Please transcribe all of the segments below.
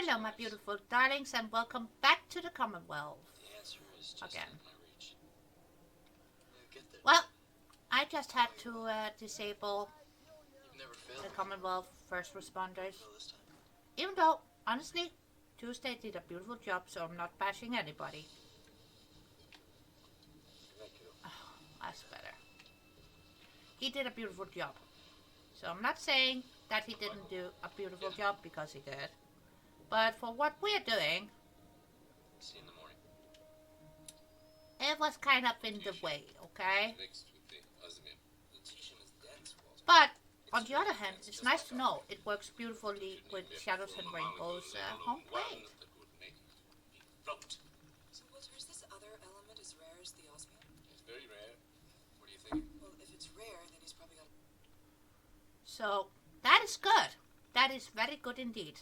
Hello, my beautiful darlings, and welcome back to the Commonwealth. Again. Well, I just had to disable the Commonwealth first responders. Even though, honestly, Tuesday did a beautiful job, so I'm not bashing anybody. Oh, that's better. He did a beautiful job. So I'm not saying that he didn't do a beautiful job, because he did. But for what we're doing, it was kind of in the way, okay? But on the other hand, it's nice to know it works beautifully with Shadows and Rainbows Homeplate. So, Walter, is this other element as rare as the osmium? It's very rare. What do you think? Well, if it's rare, then he's probably got... So, that is good. That is very good indeed.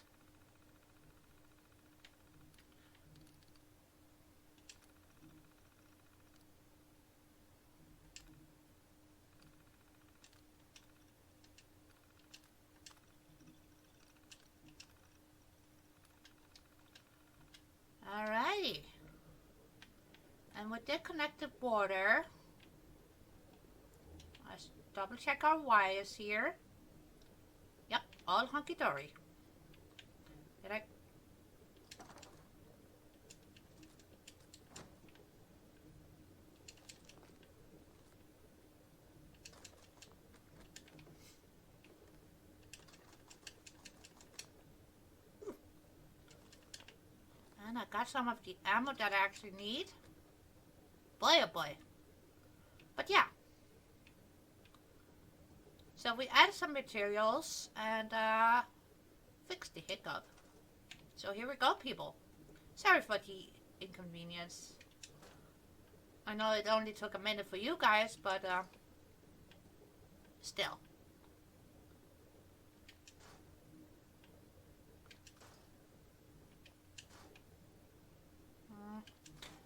Alrighty. And with the connected water, let's double check our wires here. Yep, all hunky-dory. Did I? And I got some of the ammo that I actually need. Boy, oh boy. But yeah. So we added some materials and fixed the hiccup. So here we go, people. Sorry for the inconvenience. I know it only took a minute for you guys, but still.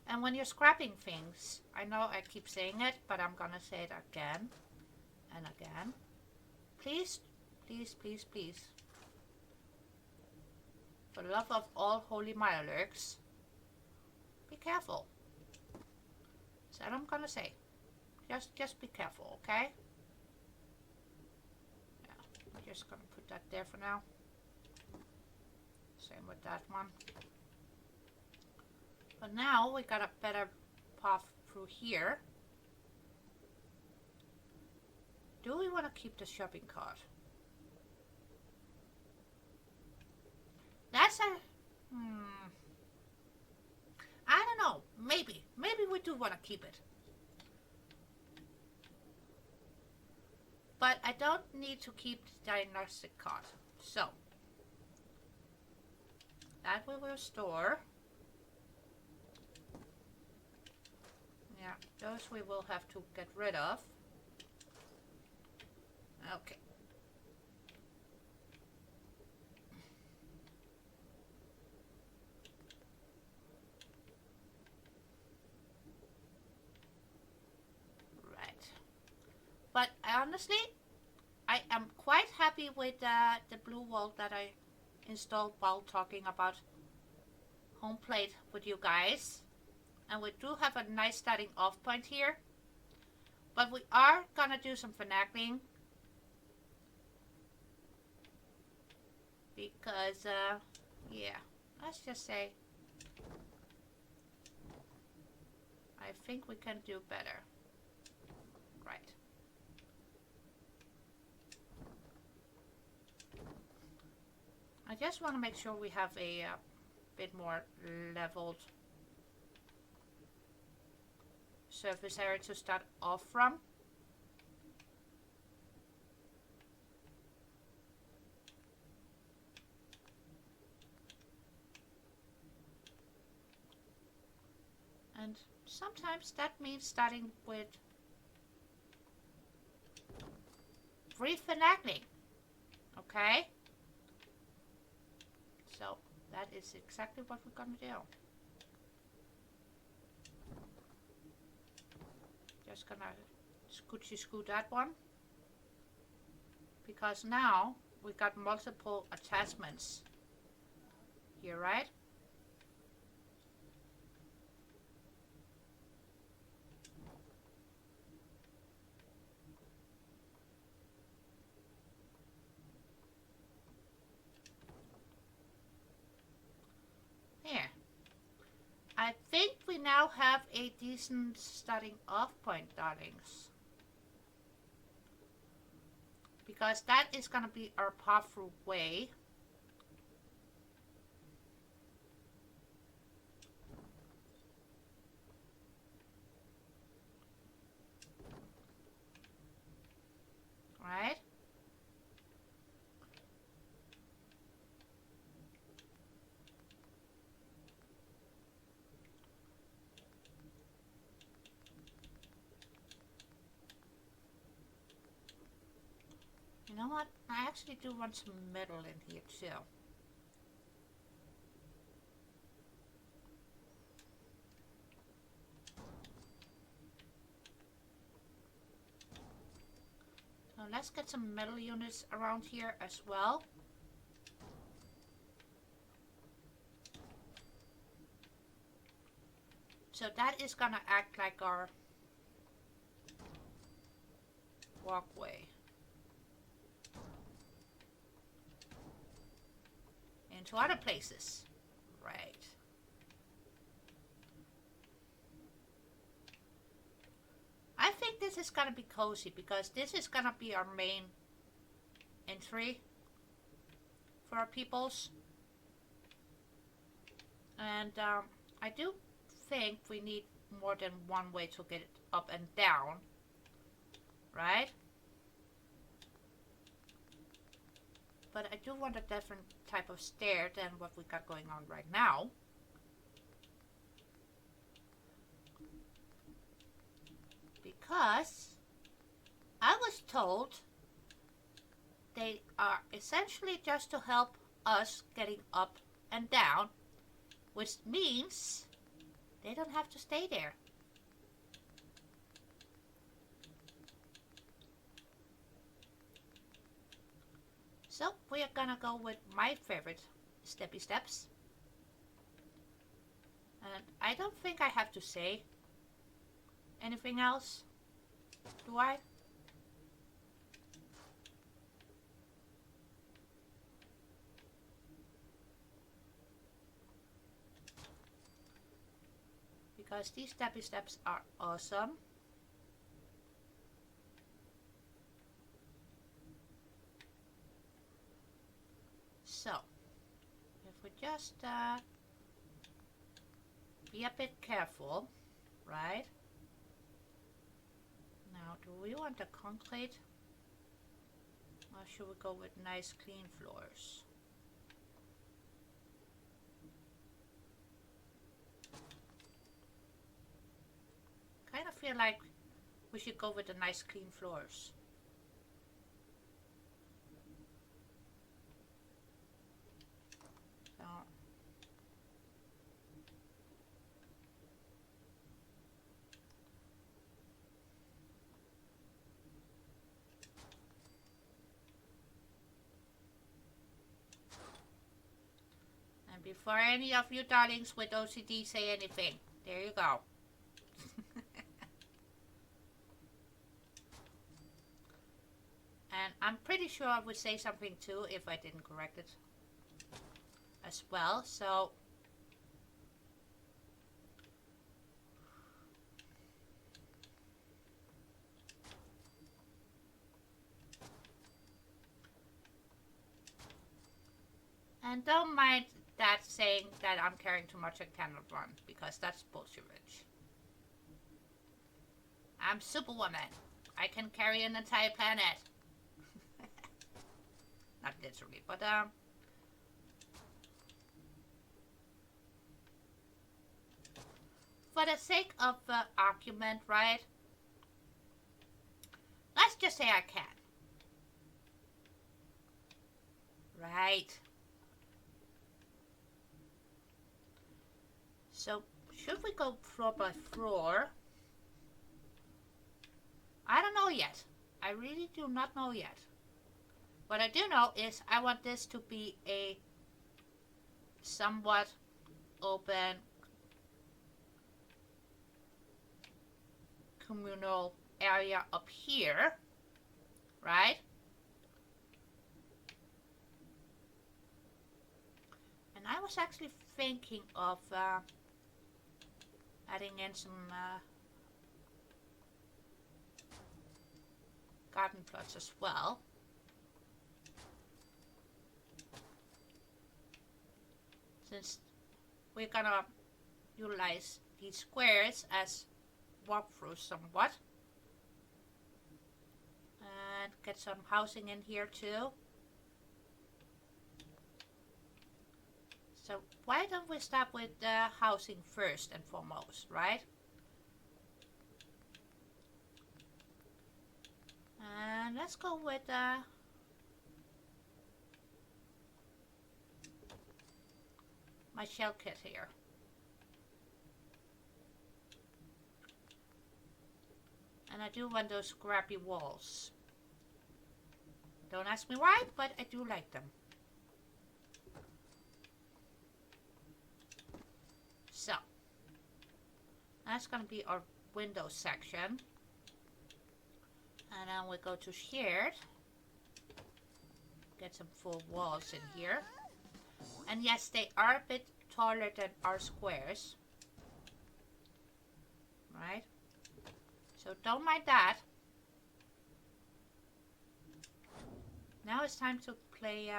And when you're scrapping things, I know I keep saying it, but I'm gonna say it again and again. Please, please, please, please, for the love of all holy Mirelurks, be careful. That's what I'm gonna say. Just be careful, okay? Yeah, I'm just gonna put that there for now. Same with that one. But now we got a better path through here. Do we want to keep the shopping cart? That's a... I don't know. Maybe. Maybe we do want to keep it. But I don't need to keep the diagnostic cart. So. That we will store. Yeah, those we will have to get rid of. Okay. Right. But honestly, I am quite happy with the blue wall that I installed while talking about Homeplate with you guys. And we do have a nice starting off point here. But we are gonna do some finagling. Because, yeah, let's just say, I think we can do better. Right. I just want to make sure we have a bit more leveled surface area to start off from. And sometimes that means starting with refinagling. Okay? So that is exactly what we're gonna do. Just gonna scoochy scoot that one. Because now we got multiple attachments here, right? Here. I think we now have a decent starting off point, darlings. Because that is going to be our path-through way. Right? You know what? I actually do want some metal in here too. So let's get some metal units around here as well. So that is gonna act like our walkway into other places. Right. I think this is gonna be cozy because this is gonna be our main entry for our peoples. And I do think we need more than one way to get it up and down, right? But I do want a different type of stair than what we got going on right now. Because I was told they are essentially just to help us getting up and down, which means they don't have to stay there. So we are gonna go with my favorite steppy steps. And I don't think I have to say anything else, do I? Because these steppy steps are awesome. So, if we just be a bit careful, right? Now, do we want the concrete? Or should we go with nice clean floors? Kind of feel like we should go with the nice clean floors. So, and before any of you darlings with OCD say anything, there you go. And I'm pretty sure I would say something too if I didn't correct it as well. So and don't mind that saying that I'm carrying too much and cannot run, because that's bullshit. I'm Superwoman. I can carry an entire planet. Not literally, but for the sake of the argument, right? Let's just say I can. Right. So, should we go floor by floor? I don't know yet. I really do not know yet. What I do know is I want this to be a somewhat open communal area up here, right? And I was actually thinking of adding in some garden plots as well. Since we're gonna utilize these squares as walkthroughs somewhat. And get some housing in here too. So why don't we start with the housing first and foremost, right? And let's go with my shell kit here. And I do want those scrappy walls. Don't ask me why, but I do like them. So, that's going to be our window section. And then we go to shared. Get some full walls in here. And yes, they are a bit taller than our squares. Right? So don't mind that. Now it's time to play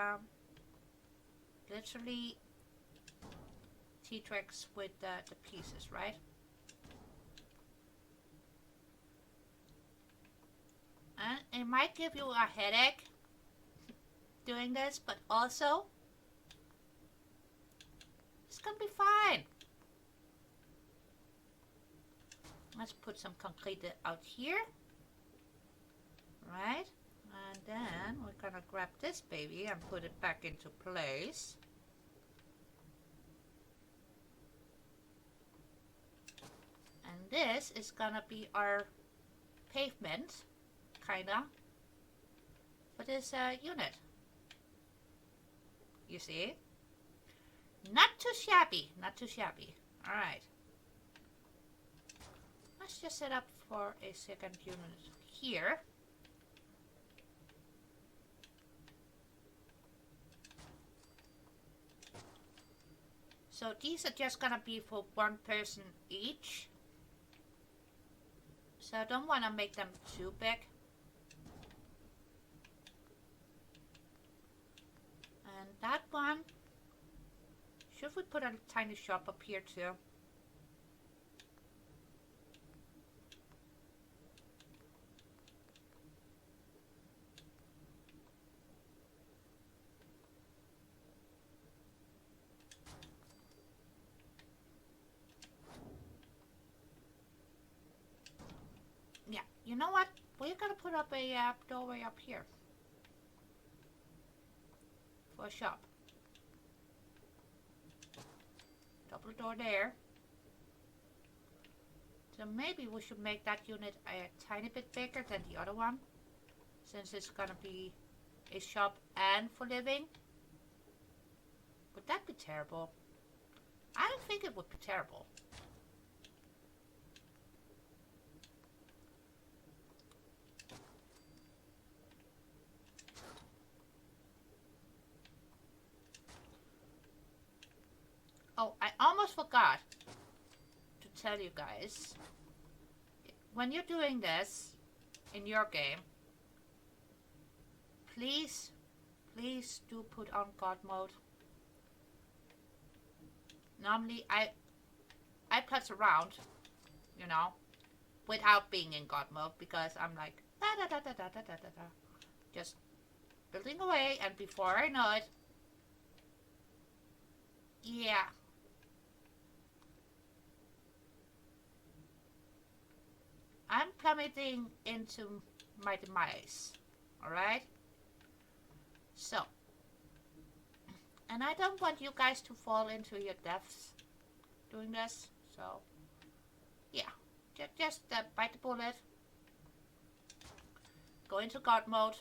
literally T-tricks with the pieces, right? And it might give you a headache doing this, but also it's gonna be fine. Let's put some concrete out here, right? And then we're gonna grab this baby and put it back into place. And this is gonna be our pavement, kinda, for this unit. You see? Not too shabby, not too shabby. Alright. Let's just set up for a second unit here. So these are just gonna be for one person each. So I don't want to make them too big. And that one, should we put a tiny shop up here too? Yeah, you know what? We're gonna put up a doorway up here for a shop. Double door there. So maybe we should make that unit a tiny bit bigger than the other one, since it's gonna be a shop and for living. Would that be terrible? I don't think it would be terrible. Oh, I almost forgot to tell you guys. When you're doing this in your game, please do put on God mode. Normally I putz around, you know, without being in God mode, because I'm like da da da da da da da da, just building away, and before I know it, yeah. I'm plummeting into my demise, alright? So, and I don't want you guys to fall into your deaths doing this, so, yeah, just bite the bullet, go into God mode,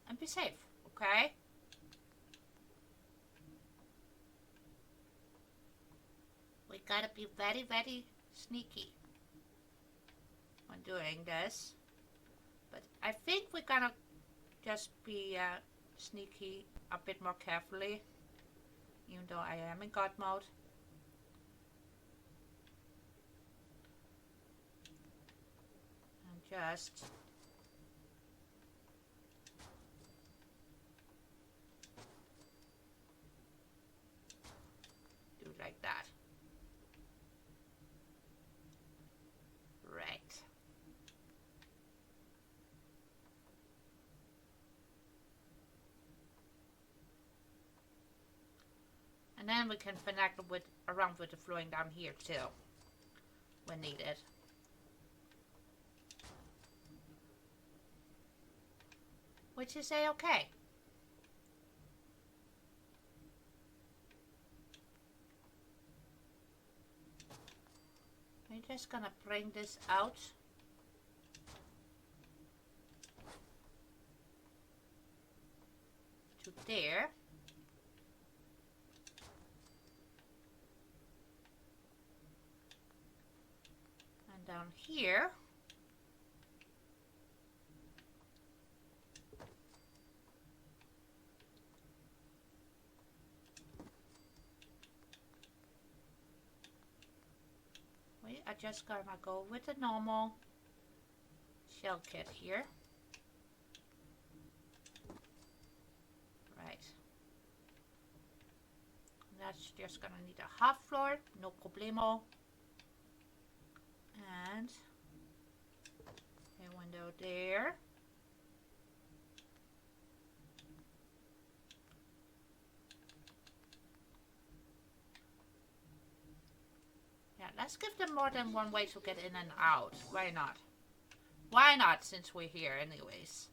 and be safe, okay? gotta be very, very sneaky when doing this. But I think we're gonna just be sneaky a bit more carefully, even though I am in God mode. And just do it like that. Right. And then we can finagle around with the flooring down here too, when needed. Which is a-okay. I'm just gonna bring this out. To there. And down here. We are just gonna go with the normal shell kit here. Right. That's just gonna need a half floor, no problemo. And a window there. Yeah, let's give them more than one way to get in and out. Why not? Why not, since we're here anyways?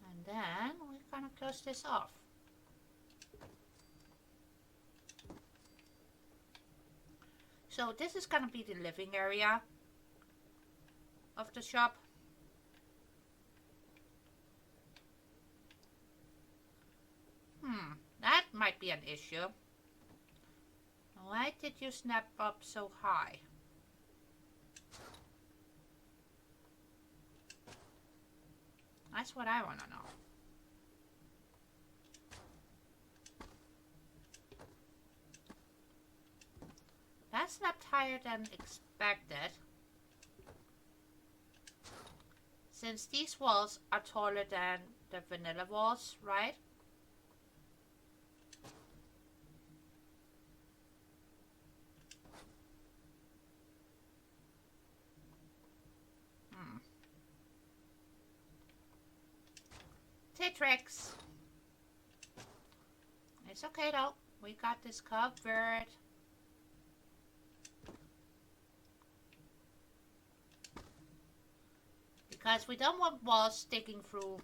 And then we're gonna close this off. So this is gonna be the living area of the shop. That might be an issue. Why did you snap up so high? That's what I want to know. That snapped higher than expected. Since these walls are taller than the vanilla walls, right? Tricks. It's okay though. We got this covered. Because we don't want walls sticking through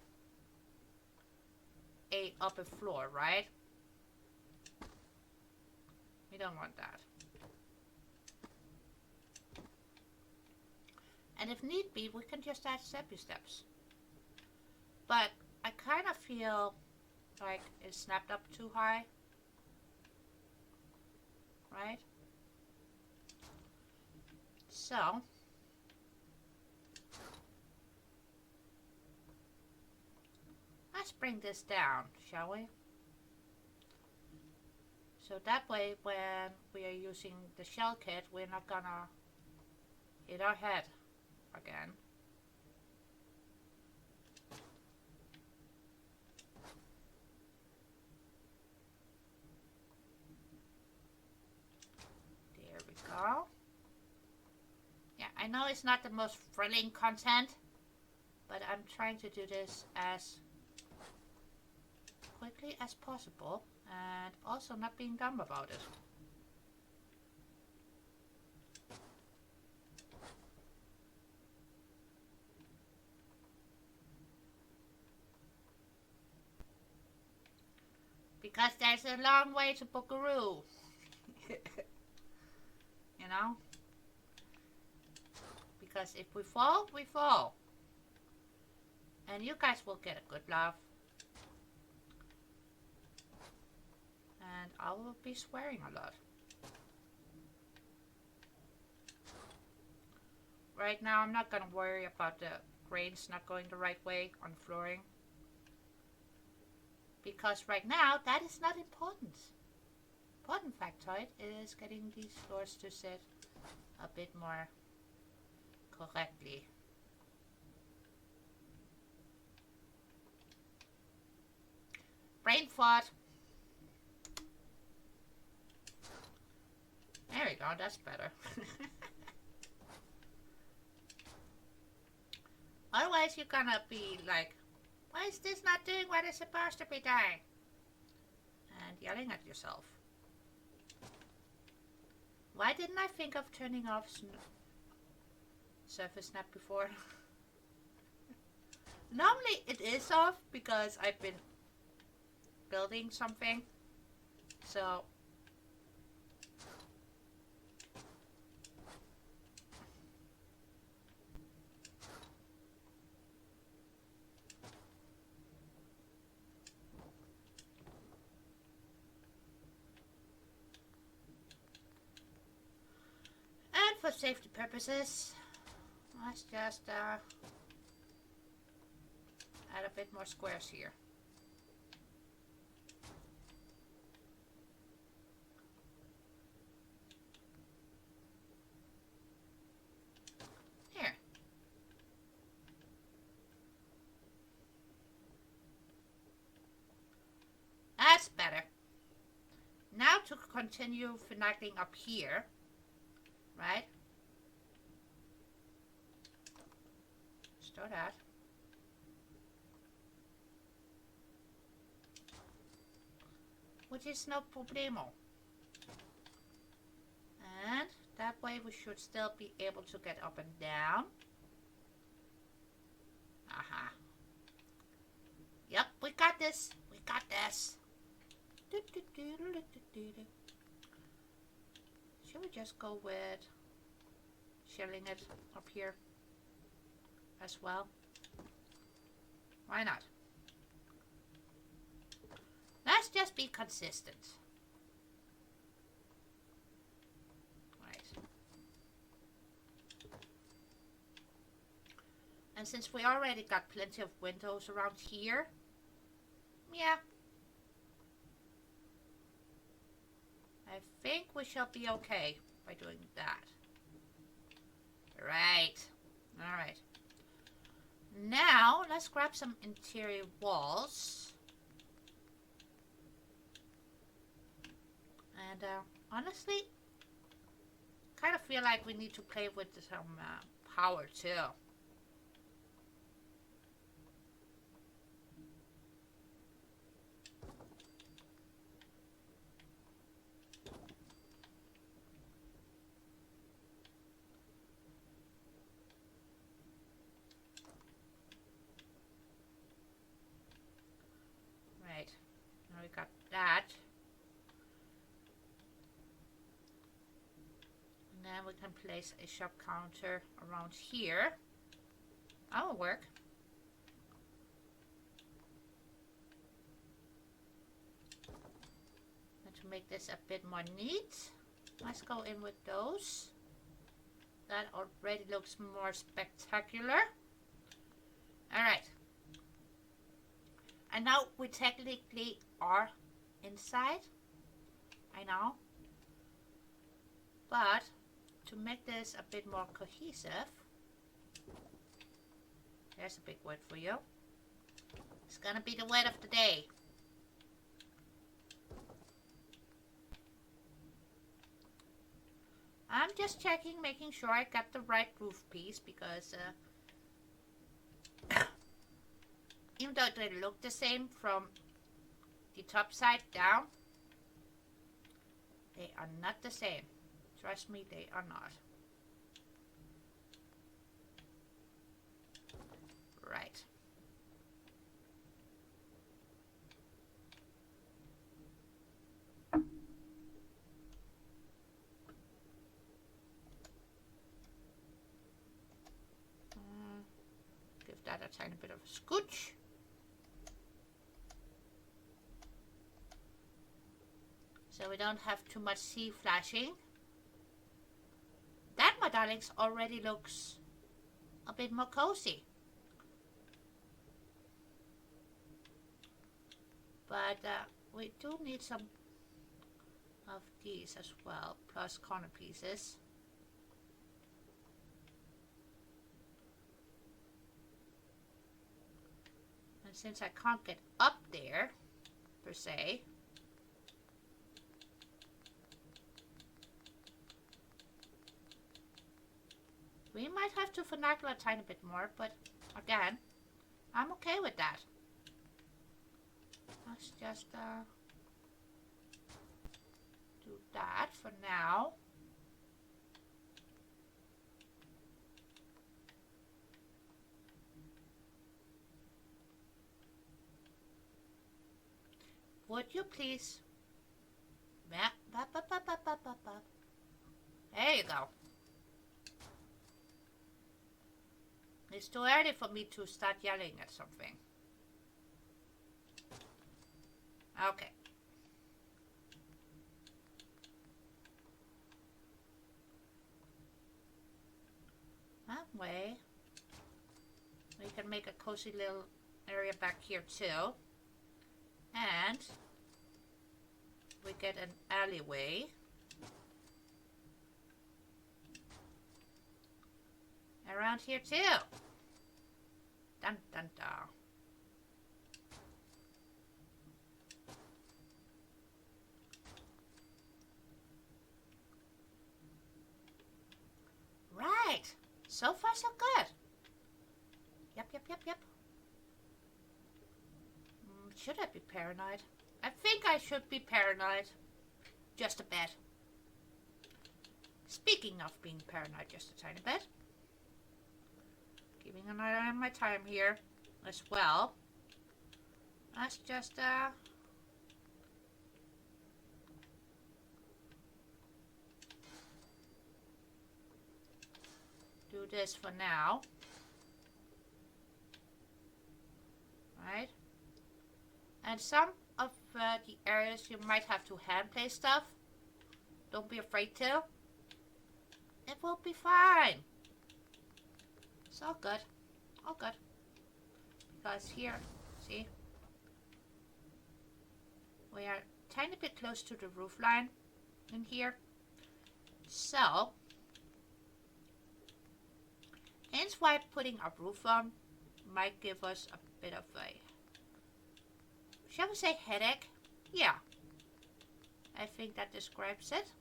a upper floor, right? We don't want that. And if need be, we can just add steppy steps. But I kind of feel like it snapped up too high. Right? So let's bring this down, shall we? So that way when we are using the shell kit, we're not gonna hit our head again. Yeah, I know it's not the most thrilling content, but I'm trying to do this as quickly as possible and also not being dumb about it. Because there's a long way to Buckaroo. You know? Because if we fall, we fall. And you guys will get a good laugh. And I will be swearing a lot. right now. I'm not going to worry about the grains not going the right way on flooring. Because right now, that is not important. Important factoid is getting these floors to sit a bit more correctly. Brain fart. There we go, that's better. Otherwise, you're gonna be like, why is this not doing what it's supposed to be doing? And yelling at yourself. Why didn't I think of turning off surface snap before? Normally it is off because I've been building something. So and for safety purposes, let's just add a bit more squares here. Here. That's better. Now to continue finagling up here, right? Start that. Which is no problemo. And that way we should still be able to get up and down. Aha. Yep, we got this. We got this. Should we just go with shilling it up here as well? Why not? Let's just be consistent. Right. And since we already got plenty of windows around here, yeah, I think we shall be okay by doing that. Right. Alright. Now, let's grab some interior walls. And honestly, kind of feel like we need to play with some power too. Right, now we got that. And then we can place a shop counter around here. That will work. And to make this a bit more neat, let's go in with those. That already looks more spectacular. Alright. And now we technically are inside. I know. But to make this a bit more cohesive, there's a big word for you. It's gonna be the word of the day. I'm just checking, making sure I got the right roof piece because even though they look the same from the top side down, they are not the same. Trust me, they are not. Right. Give that a tiny bit of a scooch. So we don't have too much sea flashing. That, my darlings, already looks bit more cozy. But we do need some of these as well, plus corner pieces. And since I can't get up there, per se, we might have to finagle a tiny bit more, but again, I'm okay with that. Let's just do that for now. Would you please? There you go. It's too early for me to start yelling at something. Okay. That way, we can make a cozy little area back here too. And we get an alleyway. Around here too. Dun dun dun. Right. So far so good. Yep. Should I be paranoid? I think I should be paranoid. Just a bit. Speaking of being paranoid just a tiny bit. Keeping an eye on my time here as well. Let's just do this for now. Right? And some of the areas you might have to hand play stuff. Don't be afraid to. It will be fine. It's all good. All good. Because here, see? We are a tiny bit close to the roof line in here. So, hence why putting a roof on might give us a bit of a, shall we say, headache? Yeah. I think that describes it.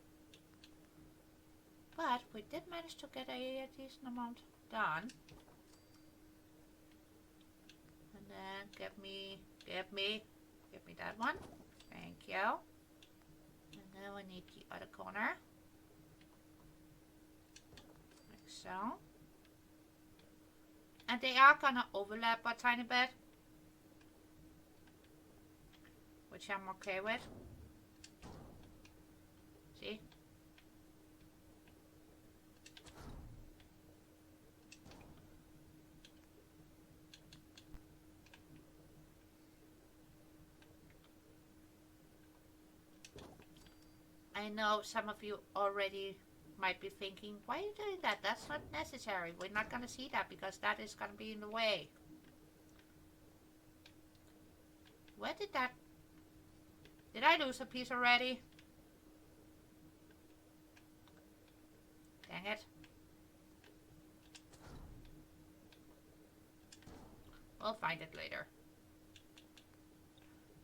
But we did manage to get a decent amount done. And then give me that one. Thank you. And then we need the other corner. Like so. And they are gonna overlap a tiny bit. Which I'm okay with. See? I know some of you already might be thinking, why are you doing that? That's not necessary. We're not going to see that because that is going to be in the way. Where did that... Did I lose a piece already? Dang it. We'll find it later.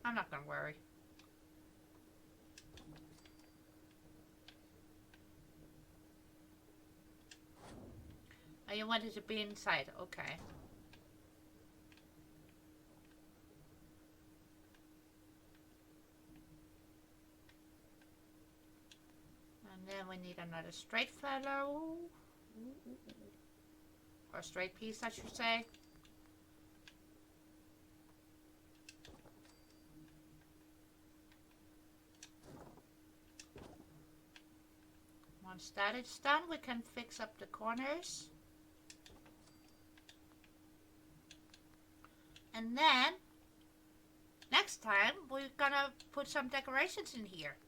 I'm not going to worry. Oh, you wanted to be inside. Okay. And then we need another straight fellow. Or straight piece, I should say. Once that is done, we can fix up the corners. And then, next time, we're gonna put some decorations in here.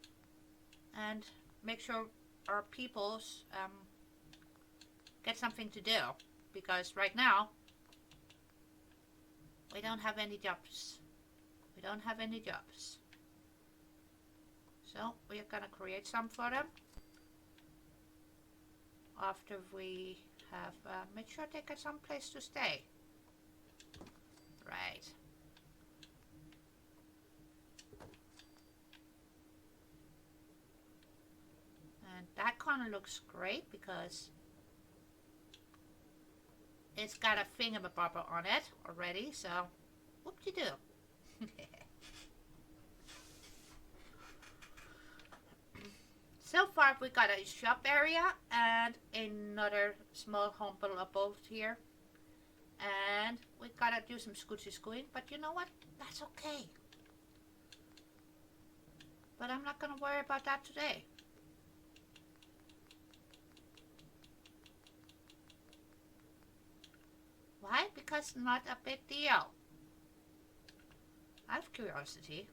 And make sure our peoples get something to do. because right now we don't have any jobs. We don't have any jobs. So we're gonna create some for them after we have made sure they get some place to stay. Right. And that kind of looks great because it's got a thingamabobber on it already, so whoop-de-doo. So far we got a shop area and another small humble above here. And we gotta do some scoochie-scooing, but you know what? That's okay. But I'm not gonna worry about that today. Why? Because not a big deal. Out of curiosity.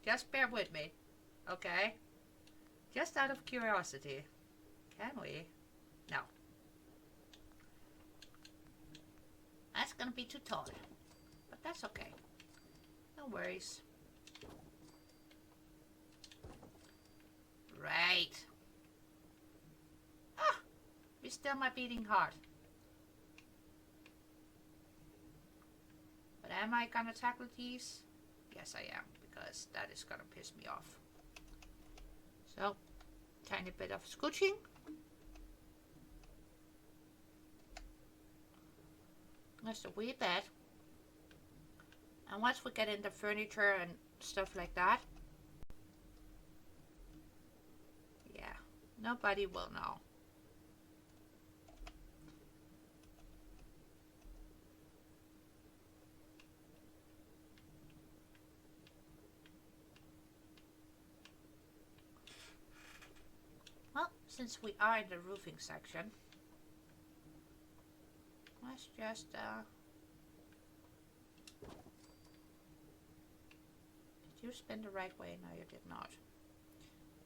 Just bear with me, okay? Just out of curiosity. Can we? No. That's gonna be too tall. But that's okay. No worries. Right. Ah! You still my beating heart. But am I gonna tackle these? Yes, I am, because that is gonna piss me off. So, tiny bit of scooching. Just a wee bit. And once we get into furniture and stuff like that, yeah, nobody will know. Well, since we are in the roofing section, let's just did you spin the right way? No, you did not.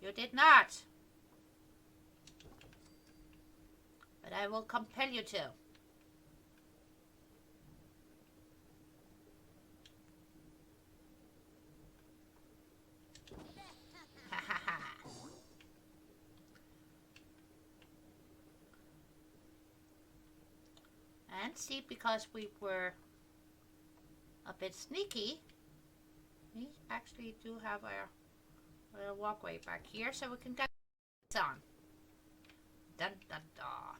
You did not! But I will compel you to. Ha ha ha. And see, because we were a bit sneaky, we actually do have a little walkway back here so we can get this on. Dun dun dun.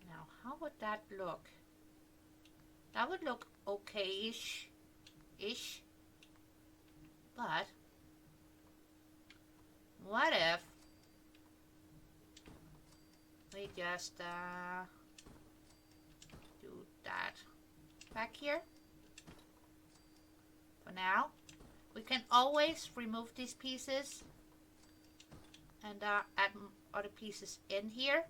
Now, how would that look? That would look okay-ish. But what if we just do that back here for now? We can always remove these pieces and add other pieces in here.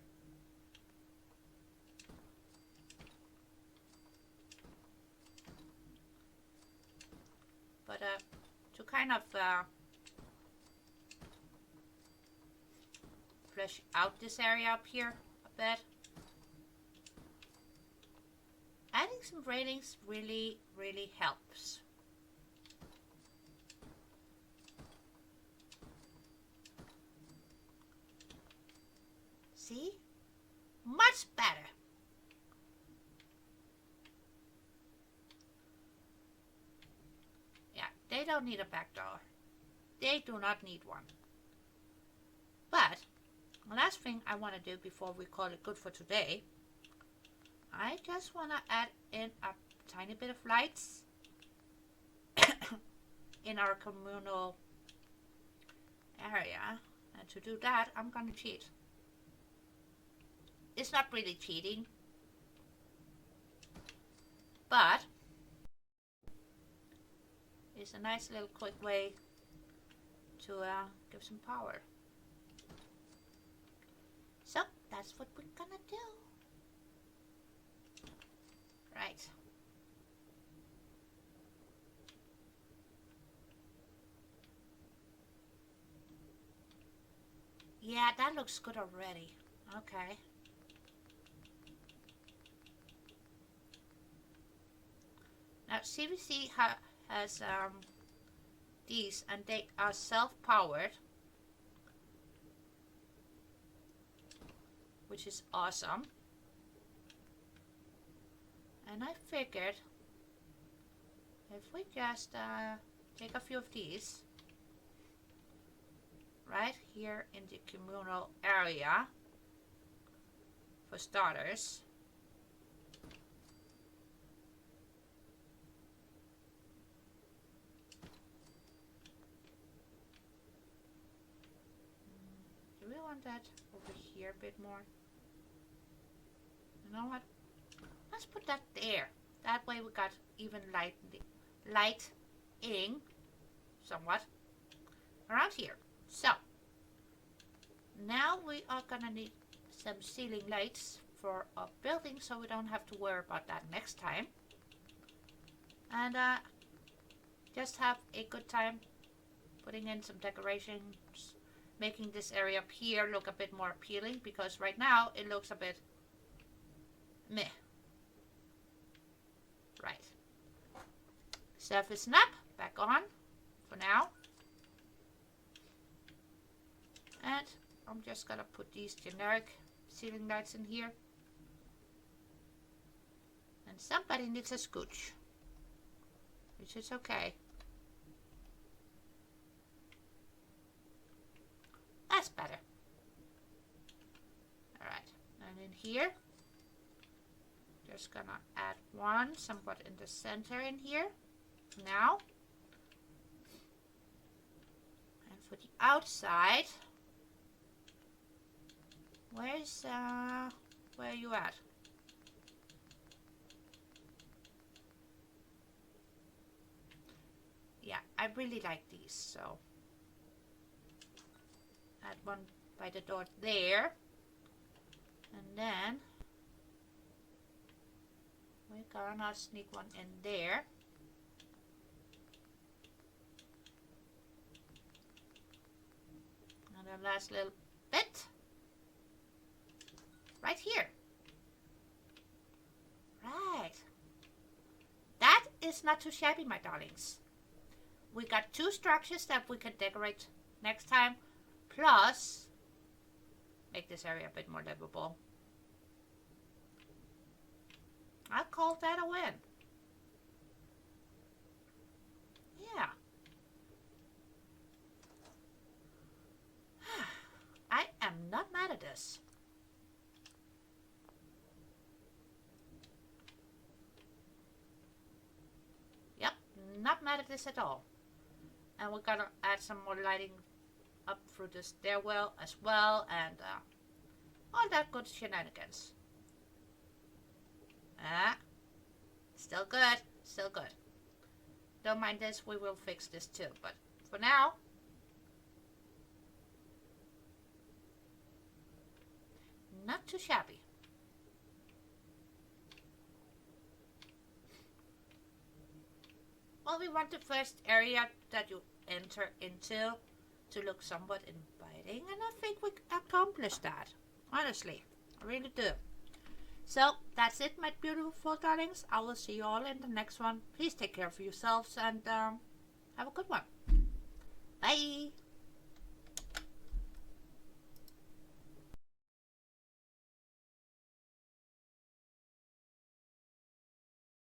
But to kind of flesh out this area up here a bit, adding some railings really helps. See? Much better. They don't need a back door. They do not need one. But the last thing I want to do before we call it good for today, I just want to add in a tiny bit of lights in our communal area. And to do that, I'm going to cheat. It's not really cheating, but it's a nice little quick way to give some power. So that's what we're gonna do. Right. Yeah, that looks good already. Okay. Now CVC has these, and they are self-powered, which is awesome. And I figured if we just take a few of these right here in the communal area for starters. Do we want that over here a bit more? You know what? Let's put that there. That way we got even lighting somewhat around here. So now we are gonna need some ceiling lights for our building, so we don't have to worry about that next time. And just have a good time putting in some decorations, making this area up here look a bit more appealing, because right now it looks a bit meh. Right. Surface snap back on for now. And I'm just gonna put these generic ceiling lights in here. And somebody needs a scooch, which is okay. That's better. Alright, and in here, just gonna add one somewhat in the center in here now. And for the outside, where are you at? Yeah, I really like these, so add one by the door there, and then we're gonna sneak one in there. And the last little bit right here. Right. That is not too shabby, my darlings. We got two structures that we can decorate next time, plus make this area a bit more livable. I call that a win. Yeah. I am not mad at this. Yep, not mad at this at all. And we're gonna add some more lighting up through the stairwell as well, and all that good shenanigans. Still good, still good. Don't mind this, we will fix this too, but for now, not too shabby. Well, we want the first area that you enter into to look somewhat inviting, and I think we accomplished that. Honestly, I really do. So, that's it, my beautiful darlings. I will see you all in the next one. Please take care of yourselves and have a good one. Bye!